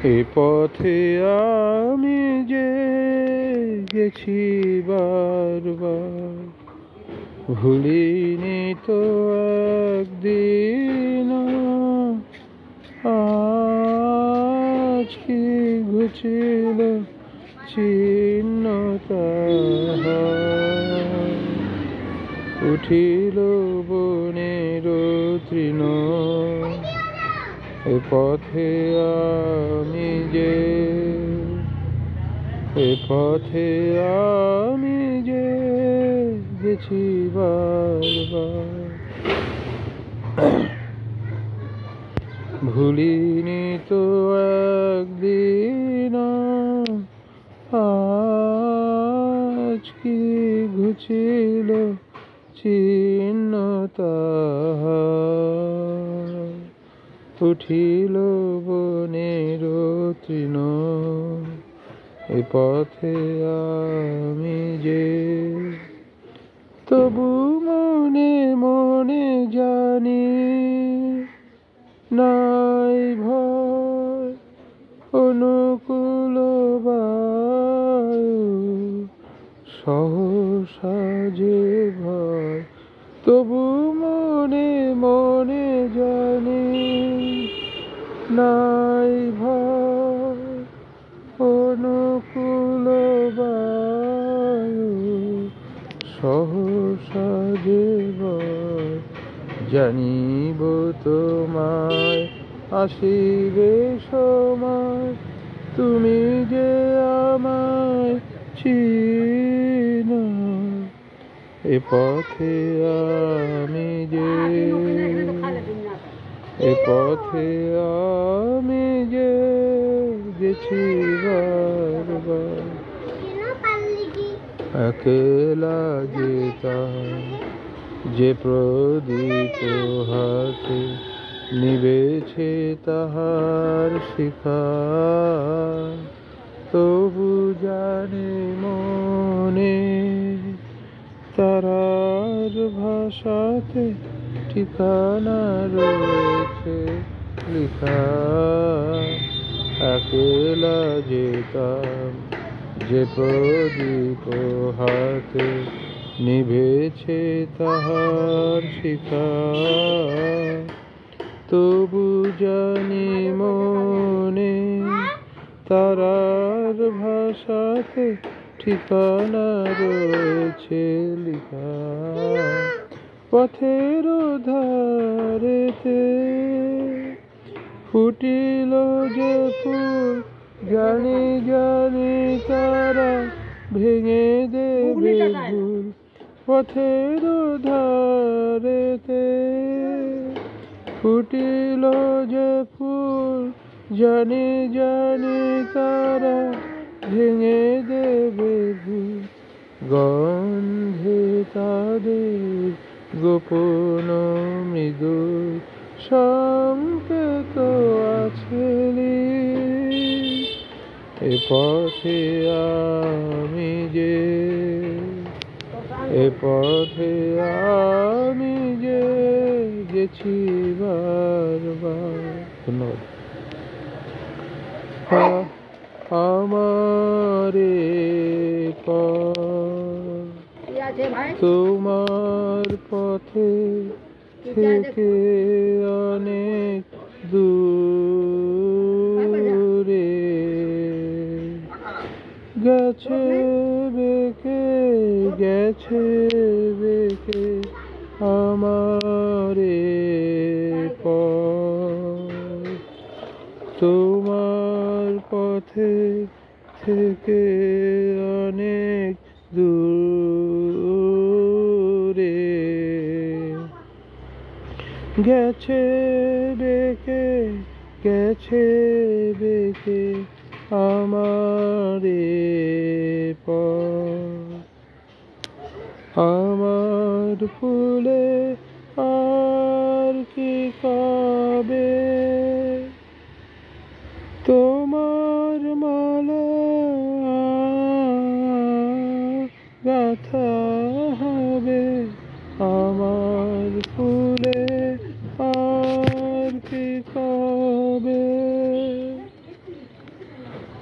এ পথে আমি যে গেছি বারবার, ভুলিনি তো একদিন। আজ কি ঘুচিল চিহ্ন তাহার, উঠিল বনের তৃণ। এ পথে আমি যে, এ পথে আমি যে গেছি বারবার, ভুলিনি তো একদিন। আজ কি ঘুচিল চিহ্ন তাহার, উঠিল বনের তৃণ। এ পথে আমি যে, তবু মনে মনে জানি নাই ভয়, অনুকূল বায়ু সহসা যে ভয়। তবু মনে মনে জানি নাই ভয়, অনুকূল বায়ু সহসা যে ভয়। জানিব তোমায় আসিবে সময়, তুমি যে আমায় চিনো। এ পথে আমি যে, এ পথে আমি যে গেছি বারবার, একলা যেতাম যে প্রদীপ হাতে, নিবেছে তাহার শিখা। তবু জানি মনে তারার ভাষাতে ঠিকানা রয়েছে লিখা। একলা যেতাম যে প্রদীপ হাতে, নিভেছে তাহার শিখা। তবু জানি মনে তারার ভাষাতে ঠিকানা রয়েছে লিখা। পথের ধারেতে ফুটিল যে ফুল, জানি জানি তারা ভেঙে দেবে ভুল। পথের ধারেতে ফুটিল যে ফুল, জানি জানি তারা ভেঙে দেবে ভুল। গন্ধে তাদের গোপন মৃদু সংকেত আছে। এ পথে আমি যে, এ পথে আমি যে গেছি বারবার। ধন্যবাদ। আমারে পথ তোমার পথে থেকে অনেক দূরে গেছে বেঁকে, গেছে বেঁকে আমারে পথ। তোমার পথে থেকে অনেক দূরে গেছে বেঁকে, গেছে বেঁকে আমারে পথ। আমার ফুলে আর কি কবে, তোমার মালা গাথা হবে। আমার ফুলে আর কি কবে,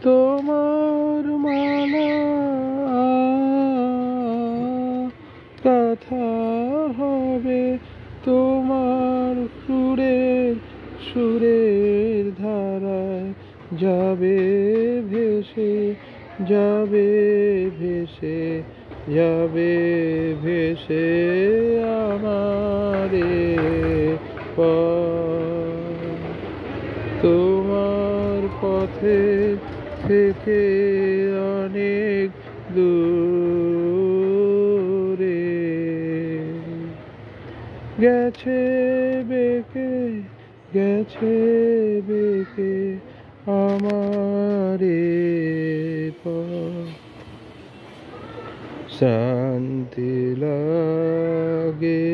তোমার মালা কথা হবে তোমার সুরের ধারায় যাবে ভেসে যাবে ভেসে যাবে ভেসে আমারে পথ তোমার পথে থেকে অনেক দূরে গেছে বেঁকে আমারে পথ শান্তি লাগে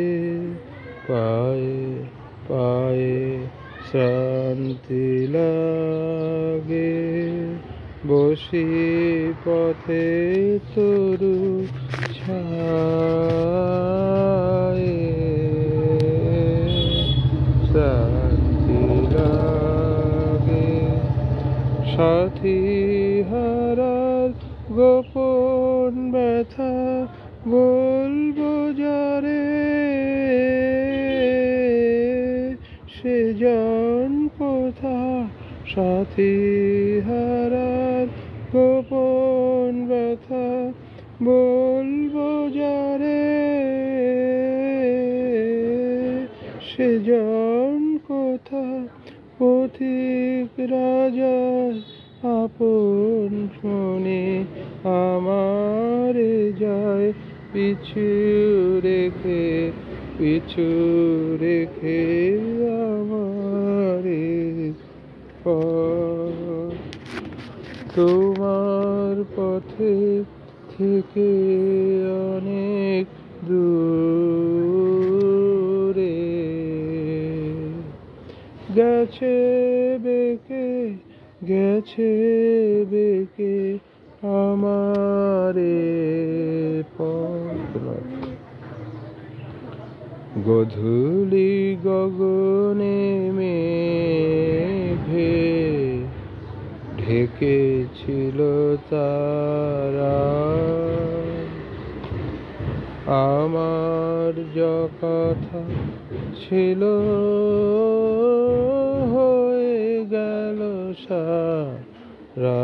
পায়ে পায়ে শান্তি লাগে বসি পথে তরু ছায়ে শান্তি লাগে সাথী হারার গোপন ব্যথা বলবো যারে সে জন কোথা সাথী হারার গোপন ব্যথা বলবো যারে সে জন কোথা পথিক রাজার আপন মনে আমারে যায় পিছু রেখে আমারে পথ তোমার পথে থেকে অনেক দূরে গেছে বেঁকে আমারে পথ গধূলি গগনে মেঘে ঢেকেছিল তারা আমার কথা ছিল হয়ে গেল সারা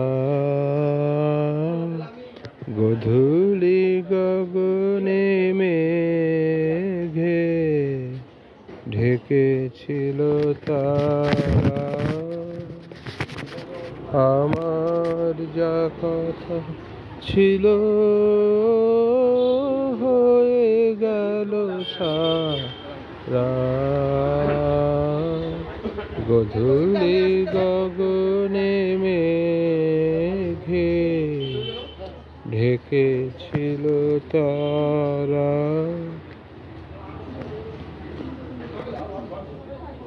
গধূলি গগনে মেঘে ঢেকেছিল তারা আমার যা কথা ছিল হয়ে গেল সারা গধূলি গগনে মেঘে ঢেকেছিল তারা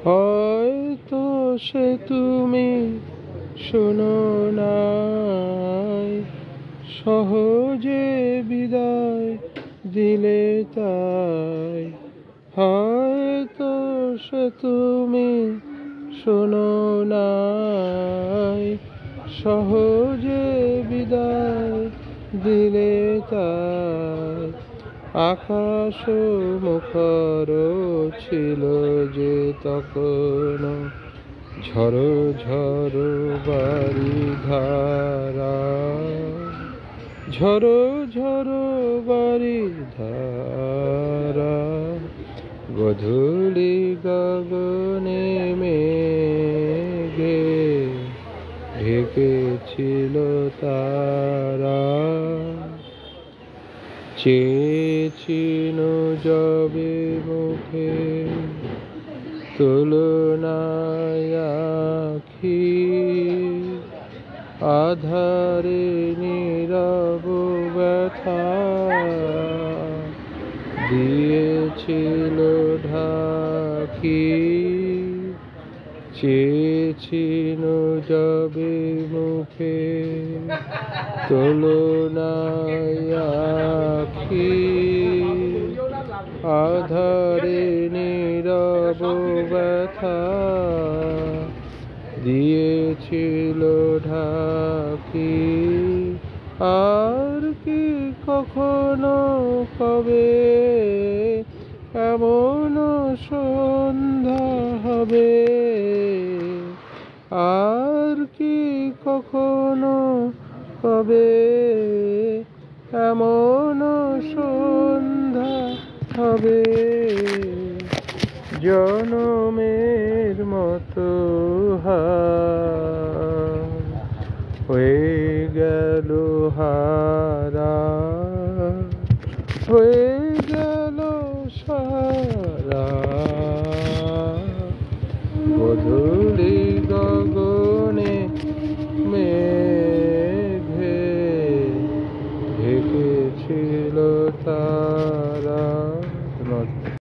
হয়তো সে তুমি শোনো নাই সহজে বিদায় দিলে তাই হয়তো সে তুমি শোনো নাই সহজে বিদায় দিলে তাই আকাশ মুখর ছিল যে তখন ঝড়ো ঝড়ো বাড়ি ধারা ঝড়ো ঝড়ো বাড়ি ধারা গধূলি গগনে মেঘে ঢেকেছিল তারা চেয়েছিল যাবে মুখে তুলনায় আখি আধারে নীরব ব্যথা দিয়েছিল ঢাকি চেয়েছিল যাবে মুখে তুলনায় আখি আধারে নীরব ব্যথা দিয়েছিল ঢাকি, আর কি কখনো কবে এমন সন্ধ্যা হবে, আর কি কখনো কবে এমন সন্ধ্যা হবে। জনমের মতো হয়ে গেল হারা, হয়ে গেল সারা বধূ